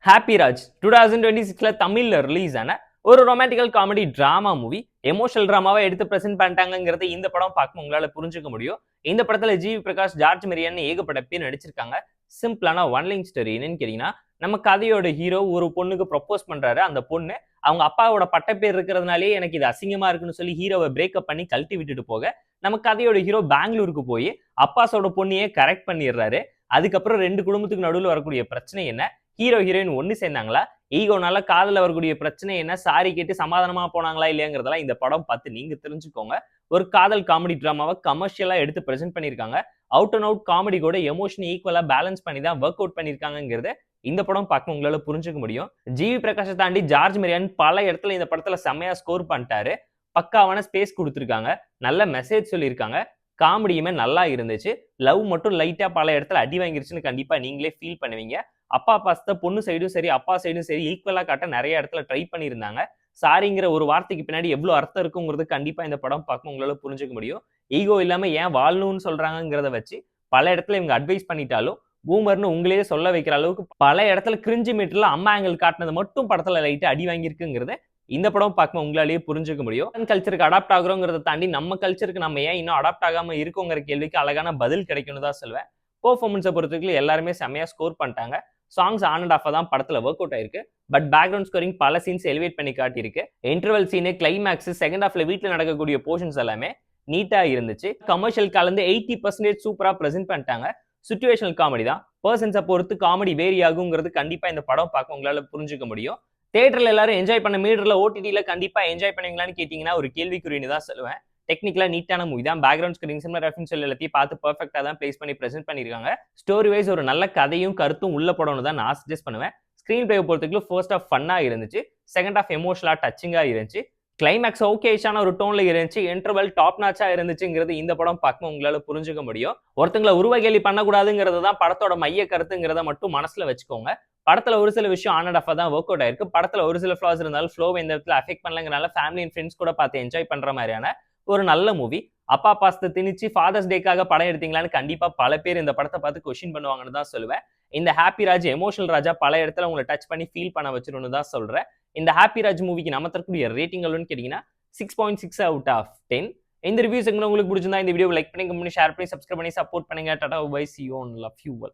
Happy Raj 2026ல தமிழ்ல release ஆன ஒரு romantical comedy drama movie. Emotional டிராமாவை எடுத்து பிரசென்ட் பண்ணிட்டாங்கிறத இந்த படம் பார்க்கும் உங்களால புரிஞ்சுக்க முடியும். இந்த படத்துல ஜிவி பிரகாஷ், ஜார்ஜ் மெரியான் ஏகப்பட்ட பேர் நடிச்சிருக்காங்க. சிம்பிளான ஒன் லைன் ஸ்டோரி. என்னன்னு கேட்டீங்கன்னா, நம்ம கதையோட ஹீரோ ஒரு பொண்ணுக்கு ப்ரொபோஸ் பண்றாரு. அந்த பொண்ணு அவங்க அப்பாவோட பட்டப்பேர் இருக்கிறதுனாலே எனக்கு இது அசிங்கமா இருக்குன்னு சொல்லி ஹீரோவை பிரேக்கப் பண்ணி கழட்டி விட்டுட்டு போக, நம்ம கதையோட ஹீரோ பெங்களூருக்கு போய் அப்பாஸோட பொண்ணையே கரெக்ட் பண்ணிடுறாரு. அதுக்கப்புறம் ரெண்டு குடும்பத்துக்கு நடுவில் வரக்கூடிய பிரச்சனை என்ன, ஹீரோ ஹீரோயின் ஒன்னு சேர்ந்தாங்களா, ஈகோனால காதல வரக்கூடிய பிரச்சனை என்ன, சாரி கேட்டு சமாதானமா போனாங்களா இல்லையாங்கிறதெல்லாம் இந்த படம் பார்த்து நீங்க தெரிஞ்சுக்கோங்க. ஒரு காதல் காமெடி டிராமாவை கமர்ஷியலா எடுத்து பிரசென்ட் பண்ணிருக்காங்க. அவுட் அண்ட் அவுட் காமெடி கூட எமோஷன் ஈக்குவலா பேலன்ஸ் பண்ணி தான் ஒர்க் அவுட் பண்ணிருக்காங்கிறத இந்த படம் பார்க்க உங்களால புரிஞ்சுக்க முடியும். ஜிவி பிரகாஷை தாண்டி ஜார்ஜ் மெரியான் பல இடத்துல இந்த படத்துல செம்மையா ஸ்கோர் பண்ணிட்டாரு. பக்காவான ஸ்பேஸ் கொடுத்துருக்காங்க, நல்ல மெசேஜ் சொல்லியிருக்காங்க, காமெடியுமே நல்லா இருந்துச்சு. லவ் மட்டும் லைட்டா பல இடத்துல அடி வாங்கிருச்சுன்னு கண்டிப்பா நீங்களே ஃபீல் பண்ணுவீங்க. அப்பா பாசத்தை பொண்ணு சைடும் சரி அப்பா சைடும் சரி ஈக்குவலா காட்ட நிறைய இடத்துல ட்ரை பண்ணியிருந்தாங்க. சாரிங்கிற ஒரு வார்த்தைக்கு பின்னாடி எவ்வளவு அர்த்தம் இருக்குங்கிறது கண்டிப்பா இந்த படம் பார்க்க உங்களால புரிஞ்சுக்க முடியும். ஈகோ இல்லாம ஏன் வாழணும்னு சொல்றாங்கிறத வச்சு பல இடத்துல இவங்க அட்வைஸ் பண்ணிட்டாலும் பூமர்னு உங்களையே சொல்ல வைக்கிற அளவுக்கு பல இடத்துல கிரிஞ்சு மீட்டர்ல அம்மா ஆங்கிள் காட்டினது மட்டும் படத்துல லைட்டா அடி வாங்கியிருக்குங்கிறத இந்த படம் பார்க்கும் உங்களாலேயே புரிஞ்சுக்க முடியும். கல்ச்சருக்கு அடாப்ட் ஆகுறோங்கிறத தாண்டி நம்ம கல்ச்சருக்கு நம்ம ஏன் இன்னும் அடாப்ட் ஆகாம இருக்கோங்கிற கேள்விக்கு அழகான பதில் கிடைக்கும்னு தான் சொல்லுவேன். பெர்ஃபார்மன்ஸை பொறுத்தவரைக்கும் எல்லாருமே செம்மையா ஸ்கோர் பண்ணிட்டாங்க. சாங்ஸ் ஆன் அண்ட் ஆஃப் தான் படத்துல ஒர்க் அவுட் ஆயிருக்கு. பட் பேக்ரவுண்ட் ஸ்கோரிங் பல சீன்ஸ் எலிவேட் பண்ணி காட்டியிருக்கு. இன்டர்வல் சீனு, கிளைமேக்ஸ், செகண்ட் ஹாஃப்ல வீட்டில் நடக்கக்கூடிய போர்ஷன்ஸ் எல்லாமே நீட்டா இருந்துச்சு. கமர்ஷியல் கலந்து 80% சூப்பரா பிரசென்ட் பண்ணிட்டாங்க. சிச்சுவேஷனல் காமெடி தான். பர்சன்ஸை பொறுத்து காமெடி வேரி ஆகுங்கிறது கண்டிப்பா இந்த படம் பார்க்க உங்களால புரிஞ்சுக்க முடியும். தியேட்டர்ல எல்லாரும் என்ஜாய் பண்ண மீட்டர்ல ஓடிடில கண்டிப்பா என்ஜாய் பண்ணுவீங்களான்னு கேட்டீங்கன்னா ஒரு கேள்விக்குறின்னு தான் சொல்லுவேன். டெக்னிக்கலா நீட்டான மூவி தான். பேக்ரவுண்ட் ஸ்கிரீன், சினிமா ரெஃபரன்ஸ் எல்லாத்தையும் பார்த்து பெர்ஃபெக்ட்டா தான் பிளேஸ் பண்ணி பிரசென்ட் பண்ணிருக்காங்க. ஸ்டோரி வைஸ் ஒரு நல்ல கதையும் கருத்தும் உள்ள படம்னு தான் நான் சஜஸ்ட் பண்ணுவேன். ஸ்கிரீன் பிளே பொறுத்தவரைக்கும் ஃபர்ஸ்ட் ஹாஃப் ஃபன்னா இருந்துச்சு, செகண்ட் ஹாஃப் எமோஷனலா டச்சிங்கா இருந்துச்சு, கிளைமேக்ஸ் ஓகேஷான ஒரு டோன்ல இருந்துச்சு, இன்டர்வல் டாப் நாச்சா இருந்துச்சுங்கிறது இந்த படம் பார்க்க உங்களால புரிஞ்சுக்க முடியும். ஒருத்தங்களை உருவகேலி பண்ணக்கூடாதுங்கிறது தான் படத்தோட மைய கருத்துங்கிறத மட்டும் மனசுல வச்சுக்கோங்க. படத்துல ஒரு சில விஷயம் ஆன் அண்ட் ஆஃபா தான் ஒர்க் அவுட் ஆயிருக்கு. படத்துல ஒரு சில ஃபிளாஸ் இருந்தாலும் ஃப்ளோவை இந்த இடத்துல அஃபெக்ட் பண்ணலங்கிறனால ஃபேமிலி அண்ட் ஃப்ரெண்ட்ஸ் கூட பார்த்து என்ஜாய் பண்ற மாதிரியான ஒரு நல்ல மூவி. அப்பா பாசத்தை திணிச்சு ஃபாதர்ஸ் டேக்காக படம் எடுத்தீங்களான்னு கண்டிப்பா பல பேர் இந்த படத்தை பார்த்து கொஸ்டின் பண்ணுவாங்கன்னு தான் சொல்லுவேன். இந்த ஹாப்பி ராஜ் எமோஷனல் ராஜா பல இடத்துல உங்களை டச் பண்ணி ஃபீல் பண்ண வச்சிருன்னு தான் சொல்றேன். இந்த ஹாப்பி ராஜ் மூவிக்கு நம்ம தரக்கூடிய ரேட்டிங் எவ்வளோன்னு கேட்டீங்கன்னா 6.6 அவுட் ஆஃப் 10. இந்த ரிவ்யூஸ் உங்களுக்கு பிடிச்சிருந்தா இந்த வீடியோ லைக் பண்ணி, கமெண்ட், ஷேர் பண்ணி, சப்ஸ்கிரைப் பண்ணி சப்போர்ட் பண்ணுங்க. Tata bye, see you on love you all.